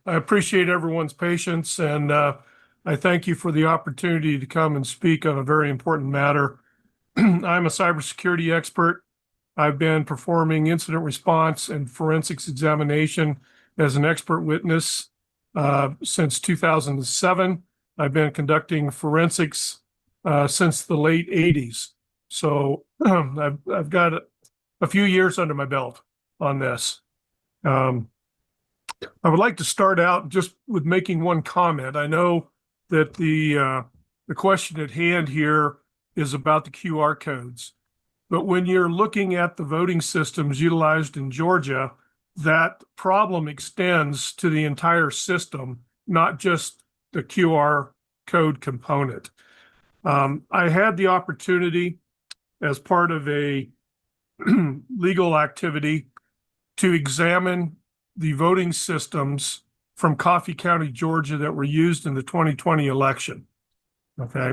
I appreciate everyone's patience, and I thank you for the opportunity to come and speak on a very important matter. I'm a cybersecurity expert. I've been performing incident response and forensics examination as an expert witness since 2007. I've been conducting forensics since the late 80s. So I've got a few years under my belt on this. I would like to start out just with making one comment. I know that the question at hand here is about the QR codes, but when you're looking at the voting systems utilized in Georgia, that problem extends to the entire system, not just the QR code component. I had the opportunity as part of a legal activity to examine the voting systems from Coffee County, Georgia that were used in the 2020 election. Okay.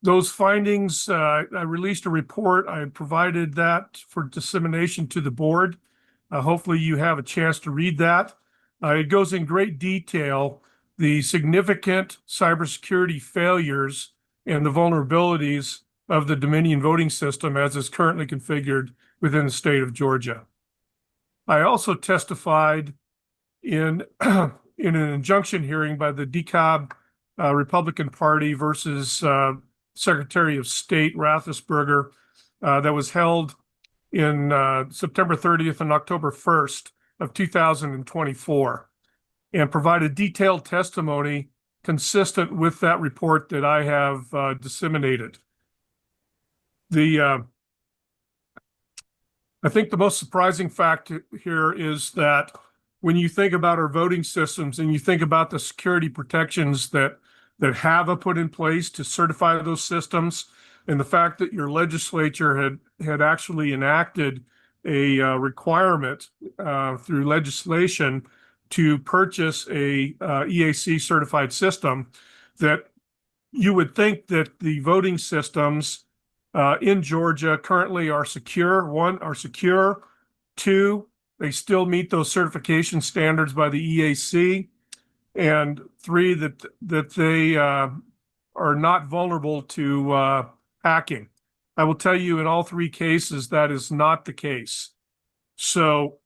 Those findings, I released a report. I provided that for dissemination to the board. Hopefully you have a chance to read that. It goes in great detail, the significant cybersecurity failures and the vulnerabilities of the Dominion voting system as is currently configured within the state of Georgia. I also testified in an injunction hearing by the DeKalb Republican Party versus Secretary of State Rathesberger that was held in September 30th and October 1st of 2024, and provided detailed testimony consistent with that report that I have disseminated. I think the most surprising fact here is that when you think about our voting systems and you think about the security protections that HAVA put in place to certify those systems, and the fact that your legislature had actually enacted a requirement through legislation to purchase a EAC certified system, that you would think that the voting systems in Georgia currently are secure. One, are secure. Two, they still meet those certification standards by the EAC. And three, that they are not vulnerable to hacking. I will tell you in all three cases that is not the case. So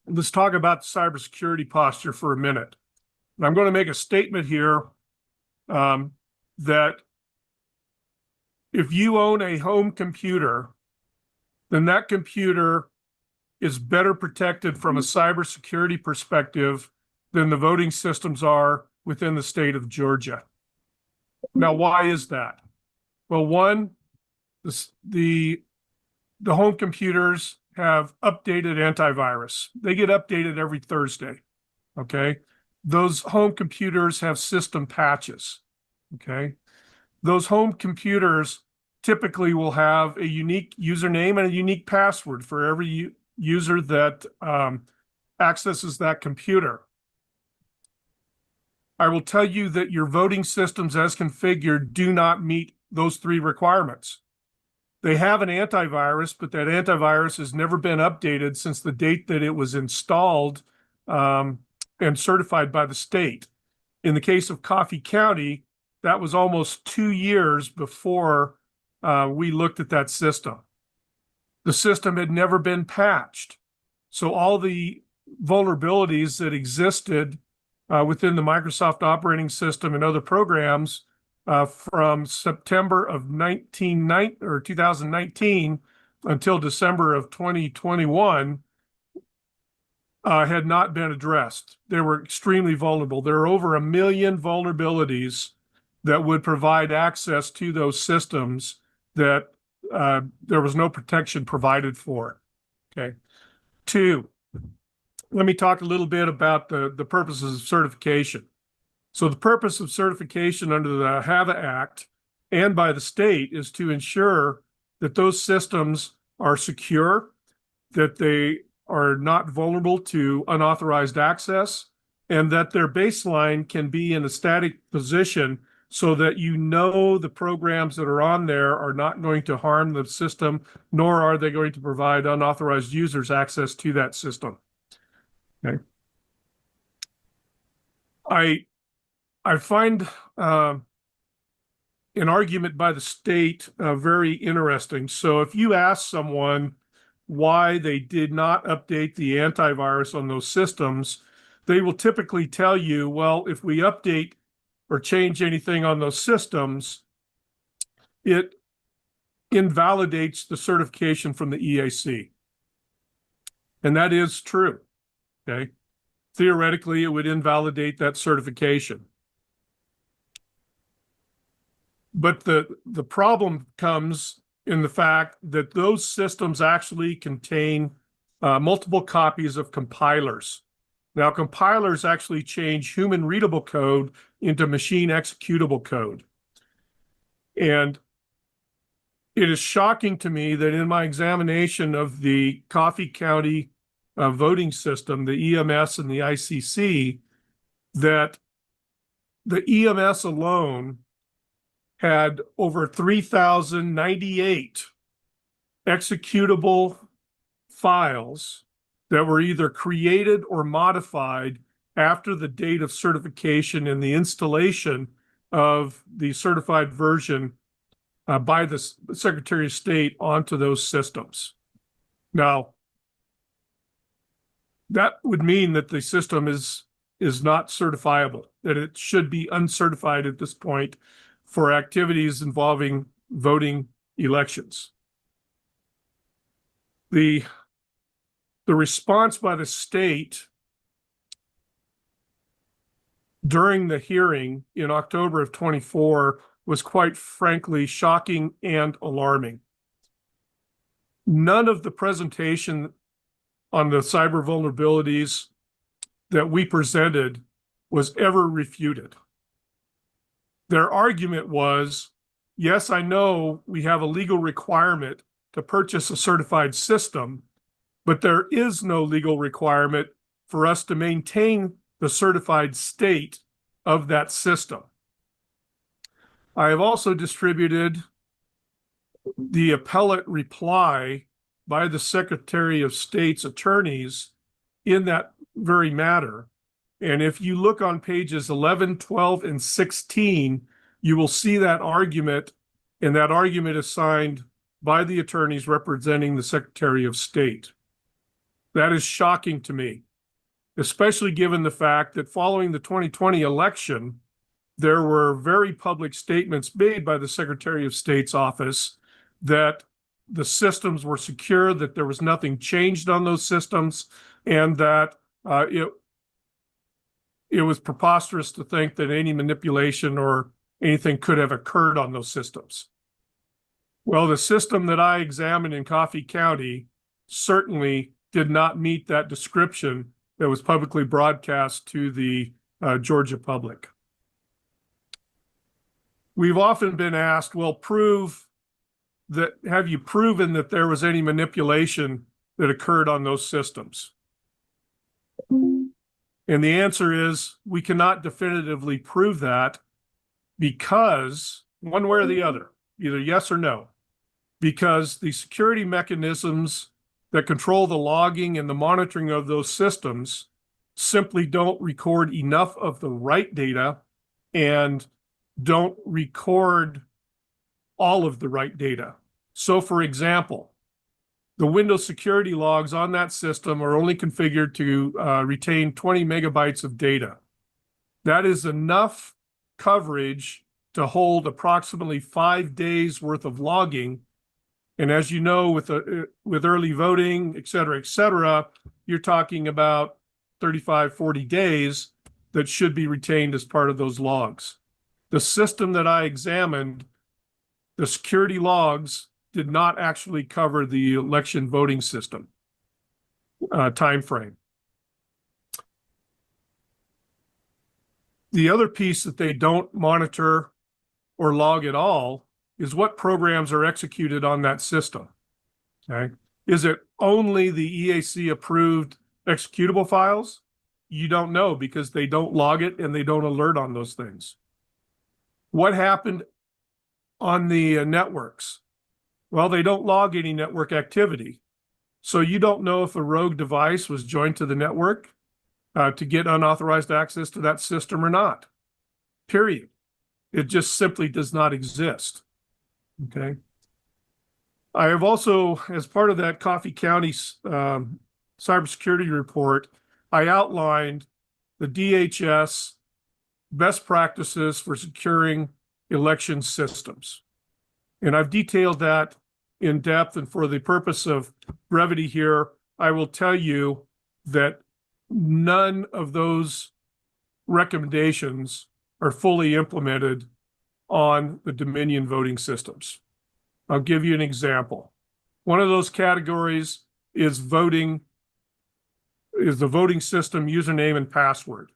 let's talk about the cybersecurity posture for a minute. And I'm going to make a statement here that if you own a home computer, then that computer is better protected from a cybersecurity perspective than the voting systems are within the state of Georgia. Now, why is that? Well, one, the home computers have updated antivirus. They get updated every Thursday, okay? Those home computers have system patches, okay? Those home computers typically will have a unique username and a unique password for every user that accesses that computer. I will tell you that your voting systems as configured do not meet those three requirements. They have an antivirus, but that antivirus has never been updated since the date that it was installed and certified by the state. In the case of Coffee County, that was almost 2 years before we looked at that system. The system had never been patched. So all the vulnerabilities that existed within the Microsoft operating system and other programs from September of 2019 until December of 2021 had not been addressed. They were extremely vulnerable. There are over 1 million vulnerabilities that would provide access to those systems that there was no protection provided for. Okay. Two, let me talk a little bit about the purposes of certification. So the purpose of certification under the HAVA Act and by the state is to ensure that those systems are secure, that they are not vulnerable to unauthorized access, and that their baseline can be in a static position so that you know the programs that are on there are not going to harm the system, nor are they going to provide unauthorized users access to that system. Okay. I find an argument by the state very interesting. So if you ask someone why they did not update the antivirus on those systems, they will typically tell you, well, if we update or change anything on those systems, it invalidates the certification from the EAC. And that is true. Okay. Theoretically, it would invalidate that certification. But the problem comes in the fact that those systems actually contain multiple copies of compilers. Now, compilers actually change human readable code into machine executable code. And it is shocking to me that in my examination of the Coffee County voting system, the EMS and the ICC, that the EMS alone had over 3,098 executable files that were either created or modified after the date of certification and the installation of the certified version by the Secretary of State onto those systems. Now, that would mean that the system is not certifiable, that it should be uncertified at this point for activities involving voting elections. The response by the state during the hearing in October of 24 was quite frankly shocking and alarming. None of the presentation on the cyber vulnerabilities that we presented was ever refuted. Their argument was, yes, I know we have a legal requirement to purchase a certified system, but there is no legal requirement for us to maintain the certified state of that system. I have also distributed the appellate reply by the Secretary of State's attorneys in that very matter. And if you look on pages 11, 12, and 16, you will see that argument, and that argument is signed by the attorneys representing the Secretary of State. That is shocking to me, especially given the fact that following the 2020 election, there were very public statements made by the Secretary of State's office that the systems were secure, that there was nothing changed on those systems, and that it was preposterous to think that any manipulation or anything could have occurred on those systems. Well, the system that I examined in Coffee County certainly did not meet that description that was publicly broadcast to the Georgia public. We've often been asked, well, have you proven that there was any manipulation that occurred on those systems? And the answer is we cannot definitively prove that because one way or the other, either yes or no, because the security mechanisms that control the logging and the monitoring of those systems simply don't record enough of the right data and don't record all of the right data. So for example, the Windows security logs on that system are only configured to retain 20 megabytes of data. That is enough coverage to hold approximately 5 days worth of logging. And as you know, with early voting, et cetera, you're talking about 35, 40 days that should be retained as part of those logs. The system that I examined, the security logs did not actually cover the election voting system time frame. The other piece that they don't monitor or log at all is what programs are executed on that system. Okay? Is it only the EAC approved executable files? You don't know because they don't log it and they don't alert on those things. What happened on the networks? Well, they don't log any network activity. So you don't know if a rogue device was joined to the network. to get unauthorized access to that system or not. Period. It just simply does not exist. Okay. I have also, as part of that Coffee County cybersecurity report, I outlined the DHS best practices for securing election systems. And I've detailed that in depth, and for the purpose of brevity here, I will tell you that none of those recommendations are fully implemented on the Dominion voting systems. I'll give you an example. One of those categories is the voting system username and password.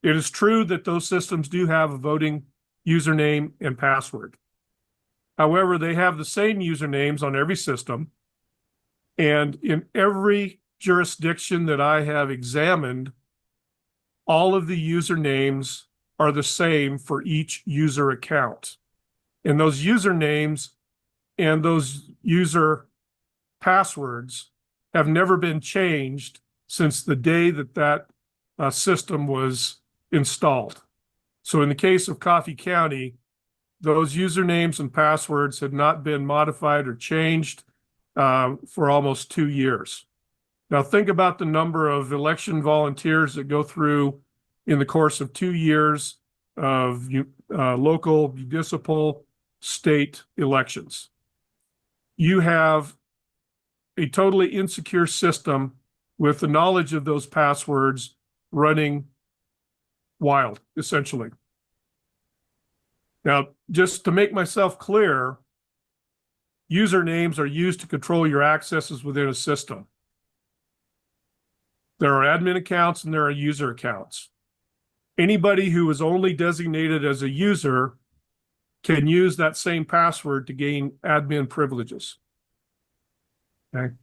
It is true that those systems do have a voting username and password. However, they have the same usernames on every system. And in every jurisdiction that I have examined, all of the usernames are the same for each user account. And those usernames and those user passwords have never been changed since the day that that system was installed. So in the case of Coffee County, those usernames and passwords had not been modified or changed for almost 2 years. Now think about the number of election volunteers that go through in the course of 2 years of local, municipal, state elections. You have a totally insecure system with the knowledge of those passwords running wild, essentially. Now, just to make myself clear, usernames are used to control your accesses within a system. There are admin accounts and there are user accounts. Anybody who is only designated as a user can use that same password to gain admin privileges. Okay.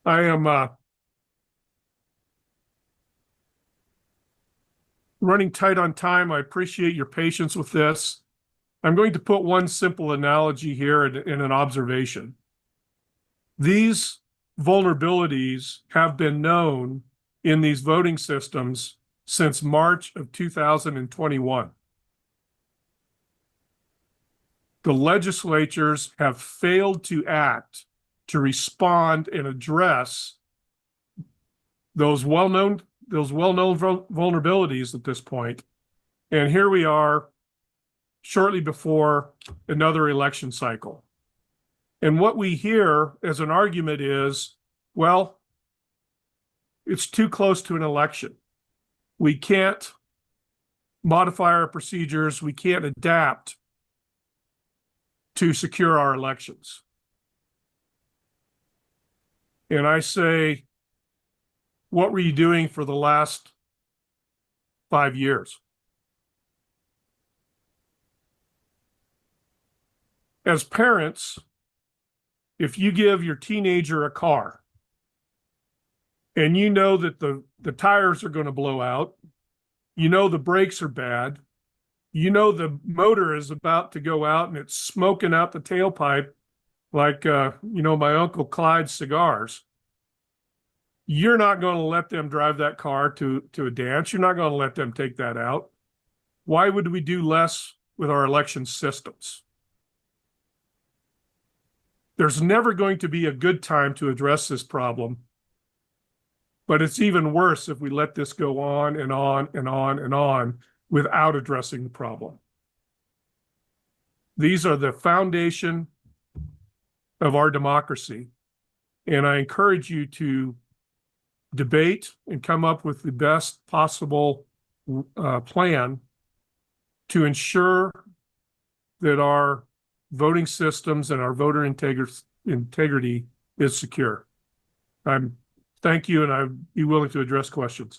I am running tight on time. I appreciate your patience with this. I'm going to put one simple analogy here in an observation. These vulnerabilities have been known in these voting systems since March of 2021. The legislatures have failed to act to respond and address those well-known vulnerabilities at this point. And here we are shortly before another election cycle. And what we hear as an argument is, well, it's too close to an election. We can't modify our procedures. We can't adapt to secure our elections. And I say, what were you doing for the last 5 years? As parents, if you give your teenager a car and you know that the tires are going to blow out, you know the brakes are bad, you know the motor is about to go out and it's smoking out the tailpipe like, my Uncle Clyde's cigars, you're not going to let them drive that car to a dance. You're not going to let them take that out. Why would we do less with our election systems? There's never going to be a good time to address this problem, but it's even worse if we let this go on and on and on and on without addressing the problem. These are the foundation of our democracy, and I encourage you to debate and come up with the best possible plan to ensure that our voting systems and our voter integrity is secure. Thank you, and I'd be willing to address questions.